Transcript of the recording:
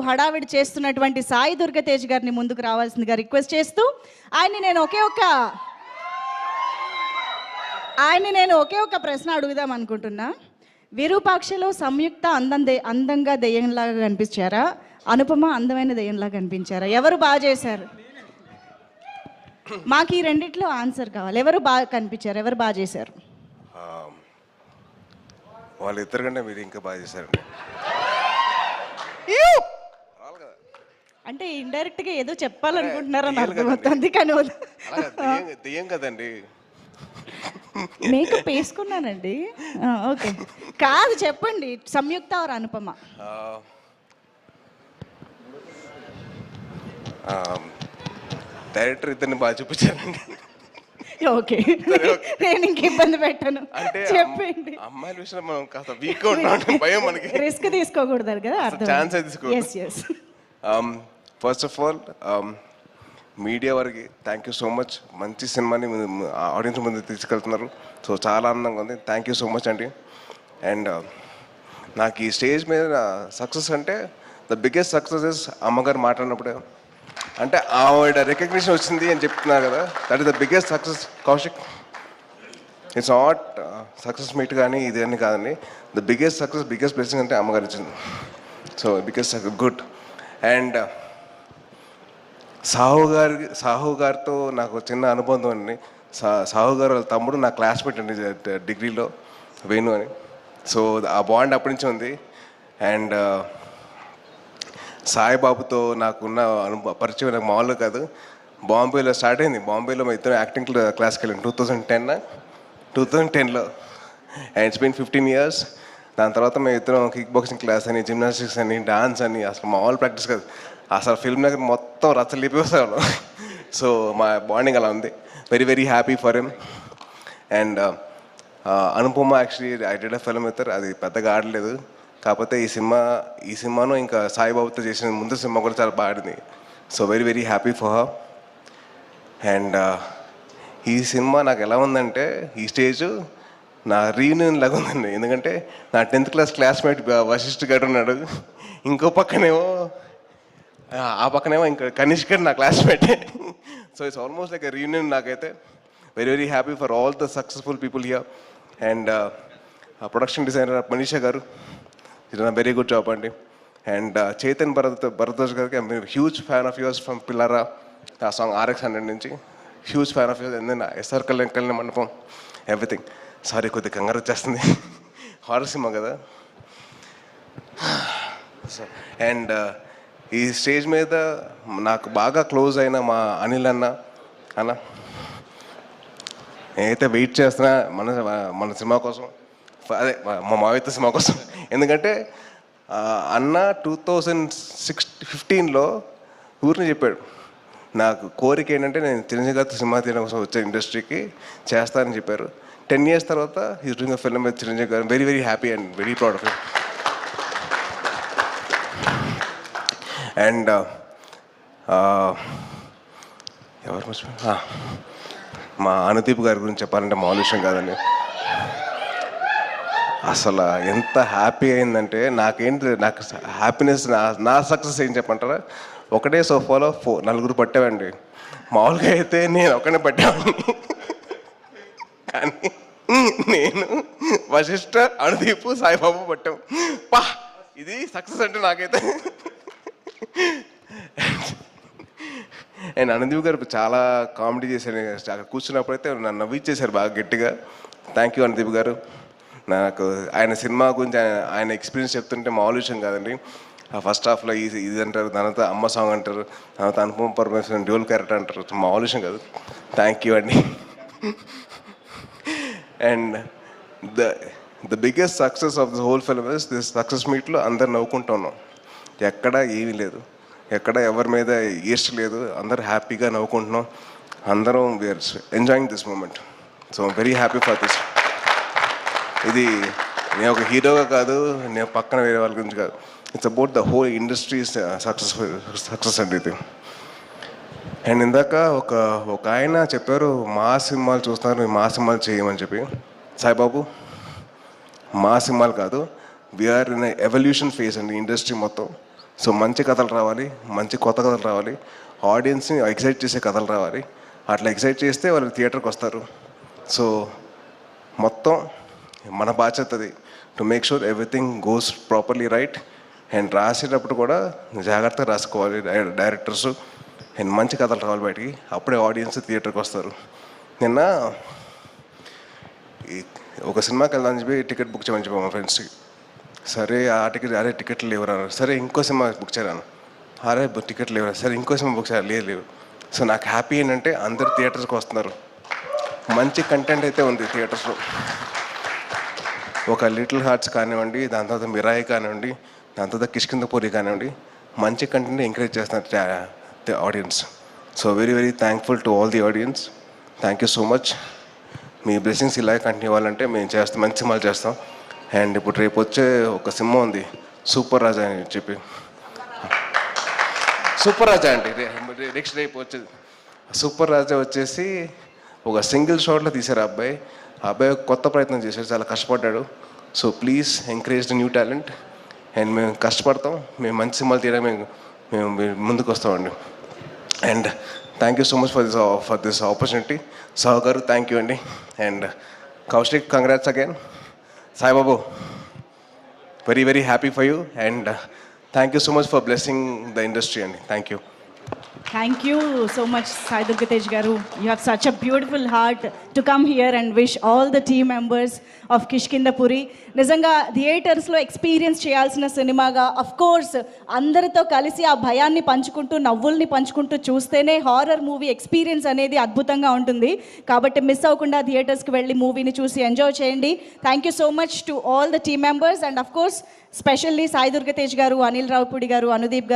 హడావిడి చేస్తున్నటువంటి సాయి దుర్గతేజ్ గారిని ముందుకు రావాల్సిందిగా రిక్వెస్ట్ చేస్తూ ఆయన్ని నేను ఒకే ఒక ప్రశ్న అడుగుదాం అనుకుంటున్నా. విరూపాక్షలో సంయుక్త అందంగా దెయ్యంలాగా కనిపించారా, అనుపమ అందమైన దెయ్యంలాగా కనిపించారా? ఎవరు బాగా చేశారు? మాకు ఈ రెండిట్లో ఆన్సర్ కావాలి. ఎవరు బాగా కనిపించారు, ఎవరు బాగా చేశారు? వాళ్ళిద్దరు కంటే మీరు ఇంకా బాగా చేశారండి. అంటే ఇండైరెక్ట్ గా ఏదో చెప్పాలనుకుంటున్నారని అర్థమవుతుంది. కానీ దెయ్యం కదండి. మేకప్ వేసుకున్నానండి. ఓకే, కాదు చెప్పండి, సంయుక్త ఆర్ అనుపమ? డైరెక్టర్ ఇద్దరిని బాగా చూపించారండి. ఓకే, నేను ఇంక ఇబ్బంది పెట్టను. అంటే చెప్పండి. అమ్మాయిల విషయంలో మనం కాస్త వీక్ ఉంటాం, భయం మనకి. రిస్క్ తీసుకోకూడదు కదా, ఛాన్స్ తీసుకోకూడదు. ఫస్ట్ ఆఫ్ ఆల్ మీడియా వారికి థ్యాంక్ యూ సో మచ్. మంచి సినిమాని ఆడియన్స్ ముందు తీసుకెళ్తున్నారు. సో చాలా ఆనందంగా ఉంది. థ్యాంక్ యూ సో మచ్ అండి. అండ్ నాకు ఈ స్టేజ్ మీద సక్సెస్ అంటే ద బిగ్గెస్ట్ సక్సెస్ ఇస్ అమ్మగారు మాట్లాడినప్పుడే, అంటే ఆవిడ రికగ్నిషన్ వచ్చింది అని చెప్తున్నారు కదా, that is the biggest success. Kaushik, it's not success meet కానీ ఇది అని కాదండి. The biggest success, biggest blessing అంటే అమ్మగారు ఇచ్చింది. So biggest good. And Sahu గారితో నాకు చిన్న అనుబంధం అండి. సాహు గారు వాళ్ళ తమ్ముడు నా క్లాస్మేట్ అండి డిగ్రీలో, వేణు అని. సో ఆ బాండ్ అప్పటి నుంచి ఉంది. అండ్ సాయిబాబుతో నాకున్న పరిచయం నాకు మామూలుగా కాదు. బాంబేలో స్టార్ట్ అయింది. బాంబేలో మా ఇద్దరు యాక్టింగ్ క్లాస్కి వెళ్ళాను 2010లో. And it's been 15 years. దాని తర్వాత మేము ఇద్దరం కిక్ బాక్సింగ్ క్లాస్ అని, జిమ్నాస్టిక్స్ అని, డాన్స్ అని, అసలు మామూలు ప్రాక్టీస్ కాదు. అసలు ఫిల్మ్ దగ్గర మొత్తం రచ్చలు లేపేసాను. సో మా బాండింగ్ అలా ఉంది. Very very happy for him. And Anupama actually I did a film with her. అది పెద్దగా ఆడలేదు. కాకపోతే ఈ సినిమాను ఇంకా సాయిబాబుతో చేసిన ముందు సినిమా కూడా చాలా బాగుంది. So very very happy for her. And ఈ సినిమా నాకు ఎలా ఉందంటే, ఈ స్టేజ్ నా రీయూనియన్ లాగా ఉందండి. ఎందుకంటే నా 10th క్లాస్ క్లాస్మేట్ వశిష్ఠ గారు ఉన్నాడు. ఇంకో పక్కనేమో ఇంకా కనిష్క్ గారు నా క్లాస్మేటే. So it's almost like a reunion నాకైతే. Very very happy for all the successful people here. And production designer Manisha గారు, ఇది నా వెరీ గుడ్ జాబ్ అండి. అండ్ చైతన్ భరద్వాజ్ గారికి I'm huge fan of yours from Pillaraa, ఆ సాంగ్ RX100 నుంచి huge fan of yours. And then SR Kalyana Mandapam, everything. Sorry, కొద్దిగా కంగారు వచ్చేస్తుంది, హారర్ సినిమా కదా. అండ్ ఈ స్టేజ్ మీద నాకు బాగా క్లోజ్ అయిన మా అనిల్ అన్న నేనైతే వెయిట్ చేస్తున్నా మన సినిమా కోసం, అదే మా మావిత సినిమా కోసం. ఎందుకంటే అన్న 2015లో ఊరిని చెప్పాడు, నాకు కోరిక ఏంటంటే నేను చిరంజీవి గారితో సినిమా తీయడం కోసం వచ్చే ఇండస్ట్రీకి చేస్తానని చెప్పారు. 10 years తర్వాత is doing a film with Chiranjeevi గారు. Very very happy and very proud of it. And ఎవరు మర్చిపోయి, మా అనుదీప్ గారి గురించి చెప్పాలంటే మామూలు విషయం కాదండి. అసలు ఎంత హ్యాపీ అయిందంటే, నాకు హ్యాపీనెస్, నా సక్సెస్ ఏం చెప్పంటారా, ఒకటే సోఫాలో 4 పట్టామండి. మామూలుగా అయితే నేను ఒకనే పట్టామని, కానీ నేను వశిష్ఠ, అనుదీప్, సాయిబాబు పట్టాం. ఇది సక్సెస్ అంటే నాకైతే. అండ్ అనుదీప్ గారు చాలా కామెడీ చేశారు. అక్కడ కూర్చున్నప్పుడైతే నన్ను నవ్విచ్చేశారు బాగా గట్టిగా. థ్యాంక్ యూ అనుదీప్ గారు. నాకు ఆయన సినిమా గురించి ఆయన ఎక్స్పీరియన్స్ చెప్తుంటే మామూలు విషయం కాదండి. ఫస్ట్ హాఫ్లో ఇది అంటారు, తర్వాత అమ్మ సాంగ్ అంటారు, తర్వాత అనుపమ పరమేశ్వరన్ డ్యూల్ క్యారెక్టర్ అంటారు. మామూలు విషయం కాదు. థ్యాంక్ యూ అండి. And the biggest success of the whole film is this success మీట్లో అందరు నవ్వుకుంటూ ఉన్నాం. ఎక్కడ ఏమీ లేదు, ఎక్కడ ఎవరి మీద ఈస్ట్ లేదు, అందరు హ్యాపీగా నవ్వుకుంటున్నాం. అందరం we are enjoying this moment. So very happy for this. ఇది నేను ఒక హీరోగా కాదు, నేను పక్కన వేరే వాళ్ళ గురించి కాదు, it's about the whole industry success అండి ఇది. అండ్ ఇందాక ఒక ఆయన చెప్పారు, మా సినిమాలు చూస్తున్నారు, మా సినిమాలు చేయమని చెప్పి. సాయిబాబు, మా సినిమాలు కాదు, వీఆర్ ఇన్ ఎవల్యూషన్ ఫేజ్ అండి ఇండస్ట్రీ మొత్తం. సో మంచి కథలు రావాలి, మంచి కొత్త కథలు రావాలి, ఆడియన్స్ని ఎక్సైట్ చేసే కథలు రావాలి. అట్లా ఎక్సైట్ చేస్తే వాళ్ళు థియేటర్కి వస్తారు. సో మొత్తం మన బాధ్యత అది, to make sure everything goes properly right. And రాసేటప్పుడు కూడా జాగ్రత్తగా రాసుకోవాలి డైరెక్టర్స్. అండ్ మంచి కథలు రావాలి బయటికి, అప్పుడే ఆడియన్స్ థియేటర్కి వస్తారు. నిన్న ఒక సినిమాకి వెళ్దామని చెప్పి టికెట్ బుక్ చేయమని చెప్పాను మా ఫ్రెండ్స్కి. సరే ఆ టికెట్, అరే టికెట్లు లేవురా, సరే ఇంకో సినిమా బుక్ చేయరాను, అరే టికెట్లు లేవురా, సరే ఇంకో సినిమా బుక్ చేయాలి, లేవు. సో నాకు హ్యాపీ ఏంటంటే అందరు థియేటర్స్కి వస్తున్నారు, మంచి కంటెంట్ అయితే ఉంది థియేటర్స్లో. ఒక లిటిల్ హార్ట్స్ కానివ్వండి, దాని తర్వాత మిరాయి కానివ్వండి, దాని తర్వాత కిష్కిందపూరి కానివ్వండి, మంచి కంటెంట్ ఎంకరేజ్ చేస్తున్నారు audience. So very very thankful to all the audience. Thank you so much. Me blessings ఇలాగే కంటిన్యూ అవ్వాలంటే మేము చేస్తాం, మంచి సినిమాలు చేస్తాం. అండ్ ఇప్పుడు రేపు వచ్చే ఒక సినిమా ఉంది సూపర్ రాజా అని చెప్పి, సూపర్ రాజా అండి నెక్స్ట్ రేపు వచ్చేది సూపర్ రాజా వచ్చేసి ఒక సింగిల్ షాట్లో తీశారు ఆ అబ్బాయి ఒక కొత్త ప్రయత్నం చేశాడు, చాలా కష్టపడ్డాడు. So please encourage the new talent. And మేము కష్టపడతాం, మేము మంచి సినిమాలు తీయడానికి మేము ముందుకు వస్తామండి. And thank you so much for this opportunity. Sahu గారు థ్యాంక్ యూ అండి. And Kaushik congrats again. Saibabu very very happy for you. And thank you so much for blessing the industry అండి. Thank you. Thank you so much, Sai Durgatej Garu. You have such a beautiful heart to come here and wish all the team members of Kishkindapuri. నిజంగా థియేటర్స్లో experience చేయాల్సిన సినిమాగా, of course అందరితో కలిసి ఆ భయాన్ని పంచుకుంటూ నవ్వుల్ని పంచుకుంటూ చూస్తేనే హారర్ మూవీ ఎక్స్పీరియన్స్ అనేది అద్భుతంగా ఉంటుంది. కాబట్టి మిస్ అవ్వకుండా థియేటర్స్కి వెళ్ళి మూవీని చూసి ఎంజాయ్ చేయండి. Thank you so much to all the team members and of course specially Sai Durgatej గారు, అనిల్ రావుపూడి గారు, అనుదీప్ గారు,